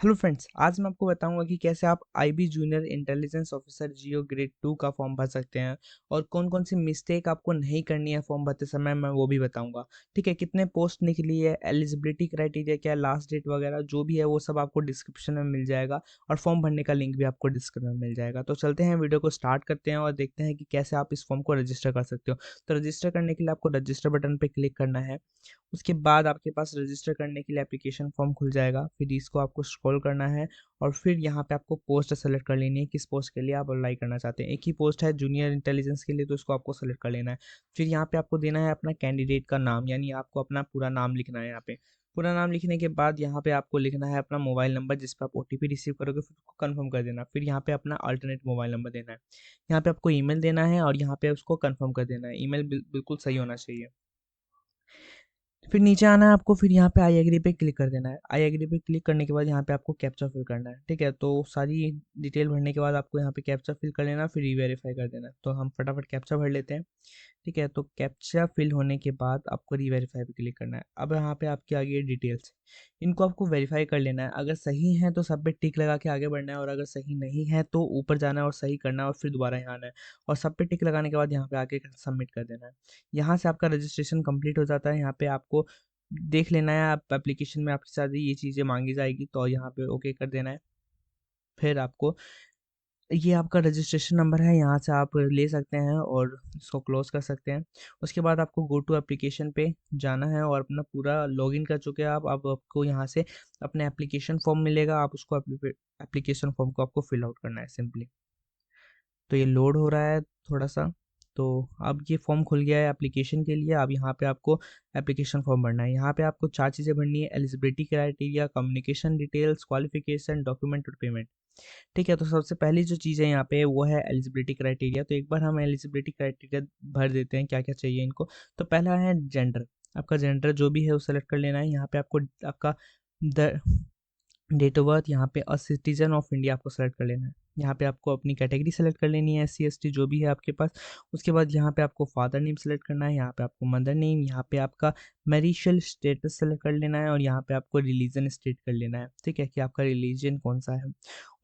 Hello friends, आज मैं आपको बताऊंगा कि कैसे आप आईबी जूनियर इंटेलिजेंस ऑफिसर जीओ ग्रेड 2 का फॉर्म भर सकते हैं और कौन कौन सी मिस्टेक आपको नहीं करनी है फॉर्म भरते समय, मैं वो भी बताऊंगा। ठीक है, कितने पोस्ट निकली है, एलिजिबिलिटी क्राइटेरिया क्या है, लास्ट डेट वगैरह जो भी है वो सब आपको डिस्क्रिप्शन में मिल जाएगा और फॉर्म भरने का लिंक भी आपको डिस्क्रिप्शन में मिल जाएगा। तो चलते हैं, वीडियो को स्टार्ट करते हैं और देखते हैं कि कैसे आप इस फॉर्म को रजिस्टर कर सकते हो। तो रजिस्टर करने के लिए आपको रजिस्टर बटन पर क्लिक करना है। उसके बाद आपके पास रजिस्टर करने के लिए एप्लीकेशन फॉर्म खुल जाएगा। फिर इसको आपको स्क्रॉल करना है और फिर यहाँ पे आपको पोस्ट सेलेक्ट कर लेनी है, किस पोस्ट के लिए आप अप्लाई करना चाहते हैं। एक ही पोस्ट है जूनियर इंटेलिजेंस के लिए, तो इसको आपको सेलेक्ट कर लेना है। फिर यहाँ पे आपको देना है अपना कैंडिडेट का नाम, यानी आपको अपना पूरा नाम लिखना है। यहाँ पे पूरा नाम लिखने के बाद यहाँ पे आपको लिखना है अपना मोबाइल नंबर जिस पर आप ओटीपी रिसीव करोगे, फिर उसको कंफर्म कर देना। फिर यहाँ पे अपना अल्टरनेट मोबाइल नंबर देना है। यहाँ पे आपको ईमेल देना है और यहाँ पे उसको कंफर्म कर देना है। ईमेल बिल्कुल सही होना चाहिए। फिर नीचे आना है आपको, फिर यहाँ पे आई एग्री पे क्लिक कर देना है। आई एग्री पे क्लिक करने के बाद यहाँ पे आपको कैप्चा फिल करना है। ठीक है, तो सारी डिटेल भरने के बाद आपको यहाँ पे कैप्चा फिल कर लेना, फिर रीवेरीफाई कर देना है। तो हम फटाफट कैप्चा भर लेते हैं। ठीक है, तो कैप्चा फिल होने के बाद आपको रीवेरीफाई पे क्लिक करना है। अब यहाँ पे आपकी आ गई है डिटेल्स, इनको आपको वेरीफाई कर लेना है। अगर सही है तो सब पे टिक लगा के आगे बढ़ना है, और अगर सही नहीं है तो ऊपर जाना है और सही करना है और फिर दोबारा यहाँ आना है और सब पे टिक लगाने के बाद यहाँ पे आके सबमिट कर देना है। यहाँ से आपका रजिस्ट्रेशन कंप्लीट हो जाता है। यहाँ पे आपको देख लेना है, आप एप्लीकेशन में आपके साथ ये चीज़ें मांगी जाएगी तो यहाँ पे ओके कर देना है। फिर आपको ये आपका रजिस्ट्रेशन नंबर है, यहाँ से आप ले सकते हैं और इसको क्लोज कर सकते हैं। उसके बाद आपको गो टू एप्लीकेशन पे जाना है और अपना पूरा लॉगिन कर चुके हैं आप। अब आपको यहाँ से अपना एप्लीकेशन फॉर्म मिलेगा, आप उसको एप्लीकेशन फॉर्म को आपको फिल आउट करना है सिंपली। तो ये लोड हो रहा है थोड़ा सा। तो अब ये फॉर्म खुल गया है एप्लीकेशन के लिए। अब यहाँ पे आपको एप्लीकेशन फॉर्म भरना है। यहाँ पे आपको 4 चीज़ें भरनी है: eligibility criteria, communication details, qualification, document और पेमेंट। ठीक है, तो सबसे पहली जो चीज़ है यहाँ पे वो है एलिजिबिलिटी क्राइटेरिया। तो एक बार हम एलिजिबिलिटी क्राइटेरिया भर देते हैं, क्या क्या चाहिए इनको। तो पहला है जेंडर। आपका जेंडर जो भी है वो सेलेक्ट कर लेना है। यहाँ पे आपको आपका डेट ऑफ बर्थ, यहाँ पे अ सिटीजन ऑफ इंडिया आपको सेलेक्ट कर लेना है। यहाँ पे आपको अपनी कैटेगरी सेलेक्ट कर लेनी है, एससी एसटी जो भी है आपके पास। उसके बाद यहाँ पे आपको फादर नेम सेलेक्ट करना है, यहाँ पे आपको मदर नेम, यहाँ पे आपका मैरिशल स्टेटस सेलेक्ट कर लेना है और यहाँ पे आपको रिलीजन स्टेट कर लेना है। ठीक है, कि आपका रिलीजन कौन सा है।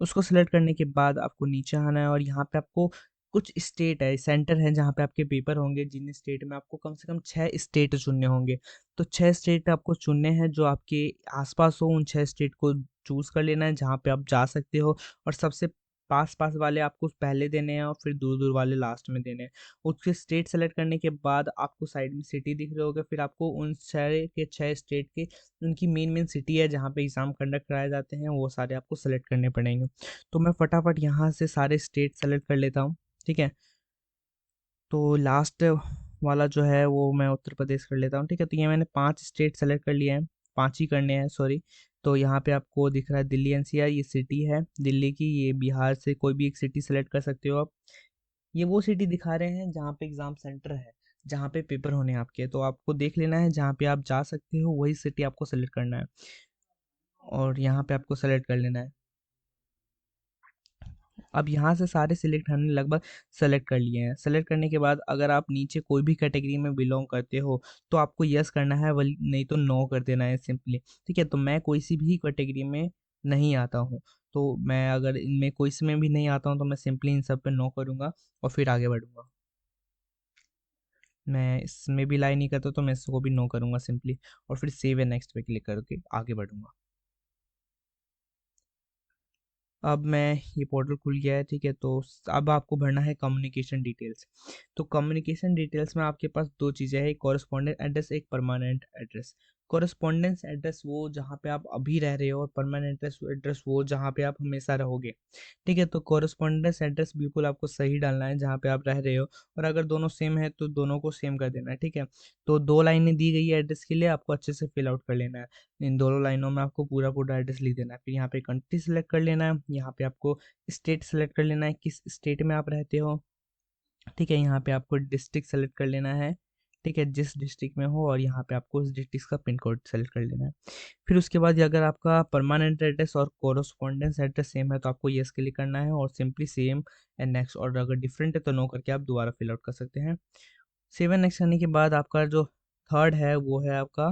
उसको सेलेक्ट करने के बाद आपको नीचे आना है और यहाँ पे आपको कुछ स्टेट है, सेंटर है जहाँ पे आपके पेपर होंगे, जिन स्टेट में आपको कम से कम 6 स्टेट चुनने होंगे। तो 6 स्टेट आपको चुनने हैं जो आपके आसपास हो। उन 6 स्टेट को चूज़ कर लेना है जहाँ पे आप जा सकते हो, और सबसे पास पास वाले आपको पहले देने हैं और फिर दूर दूर वाले लास्ट में देने हैं। उसके स्टेट सेलेक्ट करने के बाद आपको साइड में सिटी दिख रहे होगे, फिर आपको उन 6 स्टेट के उनकी मेन मेन सिटी है जहाँ पे एग्ज़ाम कंडक्ट कराए जाते हैं, वो सारे आपको सेलेक्ट करने पड़ेंगे। तो मैं फटाफट यहाँ से सारे स्टेट सेलेक्ट कर लेता हूँ। ठीक है, तो लास्ट वाला जो है वो मैं उत्तर प्रदेश कर लेता हूँ। ठीक है, तो ये मैंने 5 स्टेट सेलेक्ट कर लिए हैं, 5 ही करने हैं, सॉरी। तो यहाँ पे आपको दिख रहा है दिल्ली एनसीआर, ये सिटी है दिल्ली की। ये बिहार से कोई भी एक सिटी सेलेक्ट कर सकते हो आप। ये वो सिटी दिखा रहे हैं जहाँ पे एग्ज़ाम सेंटर है, जहाँ पे पेपर होने हैं आपके। तो आपको देख लेना है जहाँ पे आप जा सकते हो वही सिटी आपको सेलेक्ट करना है और यहाँ पे आपको सेलेक्ट कर लेना है। अब यहाँ से सारे सिलेक्ट हमने लगभग सेलेक्ट कर लिए हैं। सेलेक्ट करने के बाद अगर आप नीचे कोई भी कैटेगरी में बिलोंग करते हो तो आपको यस करना है, नहीं तो नो कर देना है सिंपली। ठीक है, तो मैं कोई सी भी कैटेगरी में नहीं आता हूँ, तो मैं अगर इनमें कोई सी में भी नहीं आता हूँ तो मैं सिंपली इन सब पे नो करूँगा और फिर आगे बढ़ूँगा। मैं इसमें भी लाई नहीं करता तो मैं इसको भी नो करूँगा सिंपली, और फिर सेव एंड नेक्स्ट पे क्लिक करके आगे बढ़ूँगा। अब मैं ये पोर्टल खुल गया है। ठीक है, तो अब आपको भरना है कम्युनिकेशन डिटेल्स। तो कम्युनिकेशन डिटेल्स में आपके पास दो चीज़ें हैं, एक कॉरेस्पॉन्डेंट एड्रेस, एक परमानेंट एड्रेस। कॉरेस्पॉन्डेंस एड्रेस वो जहाँ पे आप अभी रह रहे हो, और परमानेंट एड्रेस एड्रेस वो जहाँ पे आप हमेशा रहोगे। ठीक है, तो कॉरेस्पॉन्डेंस एड्रेस बिल्कुल आपको सही डालना है जहाँ पे आप रह रहे हो, और अगर दोनों सेम है तो दोनों को सेम कर देना है। ठीक है, तो 2 लाइनें दी गई है एड्रेस के लिए, आपको अच्छे से फिल आउट कर लेना है। इन दोनों लाइनों में आपको पूरा पूरा एड्रेस लिख देना है। फिर यहाँ पे कंट्री सेलेक्ट कर लेना है, यहाँ पे आपको स्टेट सेलेक्ट कर लेना है, किस स्टेट में आप रहते हो। ठीक है, यहाँ पे आपको डिस्ट्रिक्ट सेलेक्ट कर लेना है। ठीक है, जिस डिस्ट्रिक्ट में हो, और यहाँ पे आपको उस डिस्ट्रिक्ट का पिन कोड सेलेक्ट कर लेना है। फिर उसके बाद अगर आपका परमानेंट एड्रेस और कोरोस्पोंडेंस एड्रेस सेम है तो आपको येस क्लिक करना है और सिंपली सेम एंड नेक्स्ट, और अगर डिफरेंट है तो नो करके आप दोबारा फिल आउट कर सकते हैं। सेव एंड नेक्स्ट करने के बाद आपका जो थर्ड है वो है आपका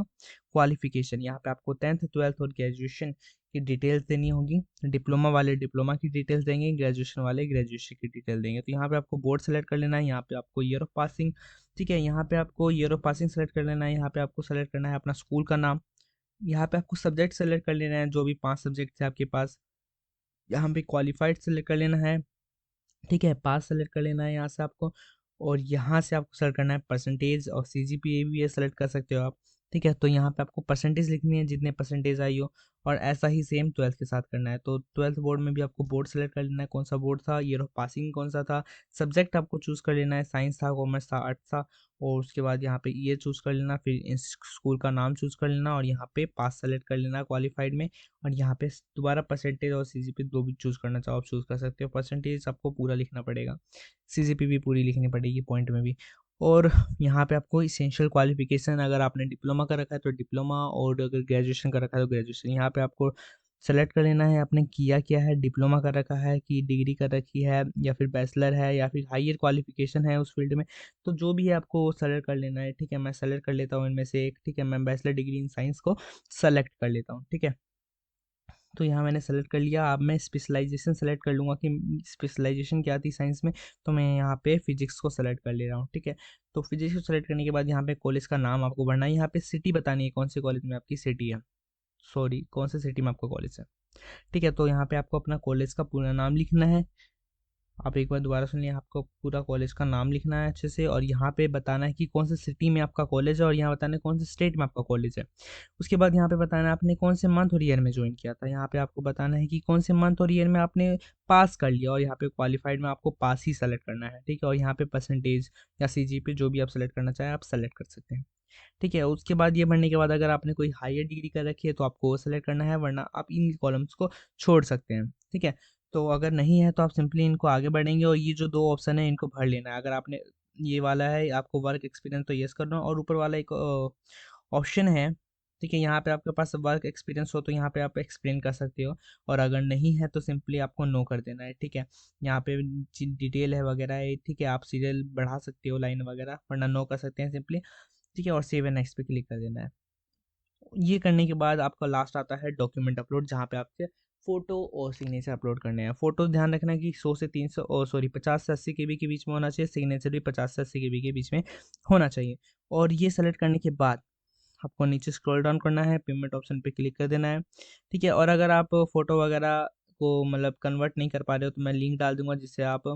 क्वालिफिकेशन। यहाँ पे आपको 10th 12th और ग्रेजुएशन की डिटेल्स देनी होगी। डिप्लोमा वाले डिप्लोमा की डिटेल्स देंगे, ग्रेजुएशन वाले ग्रेजुएशन की डिटेल देंगे। तो यहाँ पे आपको बोर्ड सेलेक्ट कर लेना है, यहाँ पे आपको ईयर ऑफ पासिंग, ठीक है, यहाँ पे आपको ईयर ऑफ पासिंग सेलेक्ट कर लेना है, यहाँ पे आपको सेलेक्ट करना है अपना स्कूल का नाम, यहाँ पे आपको सब्जेक्ट सेलेक्ट कर लेना है जो भी 5 सब्जेक्ट थे आपके पास, यहाँ पे क्वालिफाइड सेलेक्ट कर लेना है, ठीक है, पास सेलेक्ट कर लेना है यहाँ से आपको, और यहाँ से आपको सेलेक्ट करना है परसेंटेज, और सीजीपीए भी ये सेलेक्ट कर सकते हो आप, ठीक है। तो यहाँ पे आपको परसेंटेज लिखनी है जितने परसेंटेज आई हो, और ऐसा ही सेम 12th के साथ करना है। तो 12th बोर्ड में भी आपको बोर्ड सेलेक्ट कर लेना है, कौन सा बोर्ड था, ईयर ऑफ पासिंग कौन सा था, सब्जेक्ट आपको चूज़ कर लेना है, साइंस था, कॉमर्स था, आर्ट्स था, और उसके बाद यहाँ पे ईयर चूज़ कर लेना, फिर स्कूल का नाम चूज़ कर लेना, और यहाँ पे पास सेलेक्ट कर लेना क्वालिफाइड में, और यहाँ पे दोबारा परसेंटेज और सीजीपी दो भी चूज़ करना चाहो आप चूज़ कर सकते हो। परसेंटेज आपको पूरा लिखना पड़ेगा, सीजीपी भी पूरी लिखनी पड़ेगी पॉइंट में भी। और यहाँ पे आपको इसेंशियल क्वालिफिकेशन, अगर आपने डिप्लोमा कर रखा है तो डिप्लोमा, और अगर ग्रेजुएशन कर रखा है तो ग्रेजुएशन, यहाँ पे आपको सेलेक्ट कर लेना है आपने किया क्या है, डिप्लोमा कर रखा है कि डिग्री कर रखी है, या फिर बैचलर है, या फिर हायर क्वालिफिकेशन है उस फील्ड में, तो जो भी है आपको सेलेक्ट कर लेना है, ठीक है। मैं सेलेक्ट कर लेता हूँ इनमें से एक, ठीक है, मैं बैचलर डिग्री इन साइंस को सेलेक्ट कर लेता हूँ, ठीक है। तो यहाँ मैंने सेलेक्ट कर लिया। अब मैं स्पेशलाइजेशन सेलेक्ट कर लूँगा कि स्पेशलाइजेशन क्या थी साइंस में, तो मैं यहाँ पे फिजिक्स को सेलेक्ट कर ले रहा हूँ, ठीक है। तो फिजिक्स को सेलेक्ट करने के बाद यहाँ पे कॉलेज का नाम आपको भरना है, यहाँ पे सिटी बतानी है कौन से कॉलेज में आपकी सिटी है, सॉरी कौन से सिटी में आपका कॉलेज है, ठीक है। तो यहाँ पे आपको अपना कॉलेज का पूरा नाम लिखना है। आप एक बार दोबारा सुन लिया, आपको पूरा कॉलेज का नाम लिखना है अच्छे से, और यहाँ पे बताना है कि कौन से सिटी में आपका कॉलेज है, और यहाँ बताना है कौन से स्टेट में आपका कॉलेज है। उसके बाद यहाँ पे बताना है आपने कौन से मंथ और ईयर में ज्वाइन किया था, यहाँ पे आपको बताना है कि कौन से मंथ और ईयर में आपने पास कर लिया, और यहाँ पे क्वालिफाइड में आपको पास ही सेलेक्ट करना है, ठीक है। और यहाँ पे परसेंटेज या सीजीपी जो भी आप सेलेक्ट करना चाहें आप सेलेक्ट कर सकते हैं, ठीक है। उसके बाद ये भरने के बाद अगर आपने कोई हायर डिग्री कर रखी है तो आपको वो सेलेक्ट करना है, वरना आप इन कॉलम्स को छोड़ सकते हैं, ठीक है। तो अगर नहीं है तो आप सिंपली इनको आगे बढ़ेंगे, और ये जो दो ऑप्शन है इनको भर लेना है। अगर आपने ये वाला है आपको वर्क एक्सपीरियंस, तो यस करना, और ऊपर वाला एक ऑप्शन है, ठीक है, यहाँ पे आपके पास वर्क एक्सपीरियंस हो तो यहाँ पे आप एक्सप्लेन कर सकते हो, और अगर नहीं है तो सिंपली आपको नो कर देना है, ठीक है। यहाँ पे डिटेल है वगैरह है, ठीक है, आप सीरियल बढ़ा सकते हो लाइन वगैरह, वरना नो कर सकते हैं सिंपली, ठीक है। और सेव एंड नेक्स्ट पे क्लिक कर देना है। ये करने के बाद आपका लास्ट आता है डॉक्यूमेंट अपलोड, जहाँ पे आपके फोटो और सिग्नेचर अपलोड करने हैं। फोटो ध्यान रखना कि 100 से 300 और सॉरी 50 से 80 केबी के बीच में होना चाहिए, सिग्नेचर भी 50 से 80 केबी के बीच में होना चाहिए। और ये सेलेक्ट करने के बाद आपको नीचे स्क्रॉल डाउन करना है, पेमेंट ऑप्शन पे क्लिक कर देना है, ठीक है। और अगर आप फोटो वगैरह को मतलब कन्वर्ट नहीं कर पा रहे हो तो मैं लिंक डाल दूंगा, जिससे आप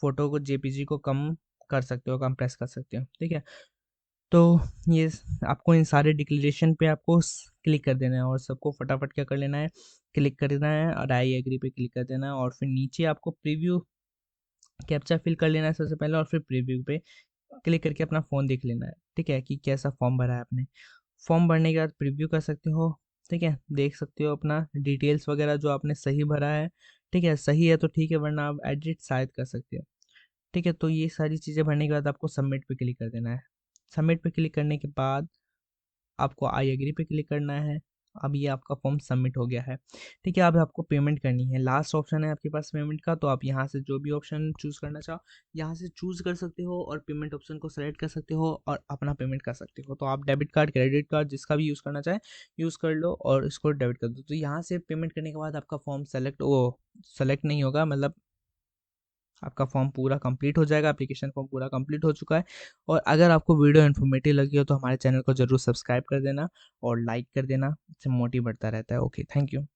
फोटो को जेपीजी को कम कर सकते हो, कंप्रेस कर सकते हो, ठीक है। तो ये आपको इन सारे डिक्लेरेशन पे आपको क्लिक कर देना है, और सबको फटाफट क्या कर लेना है, क्लिक कर देना है, और आई एग्री पे क्लिक कर देना है, और फिर नीचे आपको प्रीव्यू कैप्चा फिल कर लेना है सबसे पहले, और फिर प्रीव्यू पे क्लिक करके अपना फ़ोन देख लेना है, ठीक है, कि कैसा फॉर्म भरा है आपने। फॉर्म भरने के बाद प्रीव्यू कर सकते हो, ठीक है, देख सकते हो अपना डिटेल्स वगैरह जो आपने सही भरा है, ठीक है, सही है तो ठीक है, वरना आप एडिट शायद कर सकते हो, ठीक है। तो ये सारी चीज़ें भरने के बाद आपको सबमिट पे क्लिक कर देना है। सबमिट पे क्लिक करने के बाद आपको आई एग्री पे क्लिक करना है। अब ये आपका फॉर्म सबमिट हो गया है, ठीक है। अब आपको पेमेंट करनी है, लास्ट ऑप्शन है आपके पास पेमेंट का, तो आप यहाँ से जो भी ऑप्शन चूज़ करना चाहो यहाँ से चूज़ कर सकते हो, और पेमेंट ऑप्शन को सेलेक्ट कर सकते हो, और अपना पेमेंट कर सकते हो। तो आप डेबिट कार्ड क्रेडिट कार्ड जिसका भी यूज़ करना चाहे यूज़ कर लो, और इसको डेबिट कर दो। तो यहाँ से पेमेंट करने के बाद आपका फॉर्म सेलेक्ट नहीं होगा, मतलब आपका फॉर्म पूरा कंप्लीट हो जाएगा, एप्लीकेशन फॉर्म पूरा कंप्लीट हो चुका है। और अगर आपको वीडियो इन्फॉर्मेटिव लगी हो तो हमारे चैनल को जरूर सब्सक्राइब कर देना और लाइक कर देना, इससे मोटिव बढ़ता रहता है। Okay, thank you.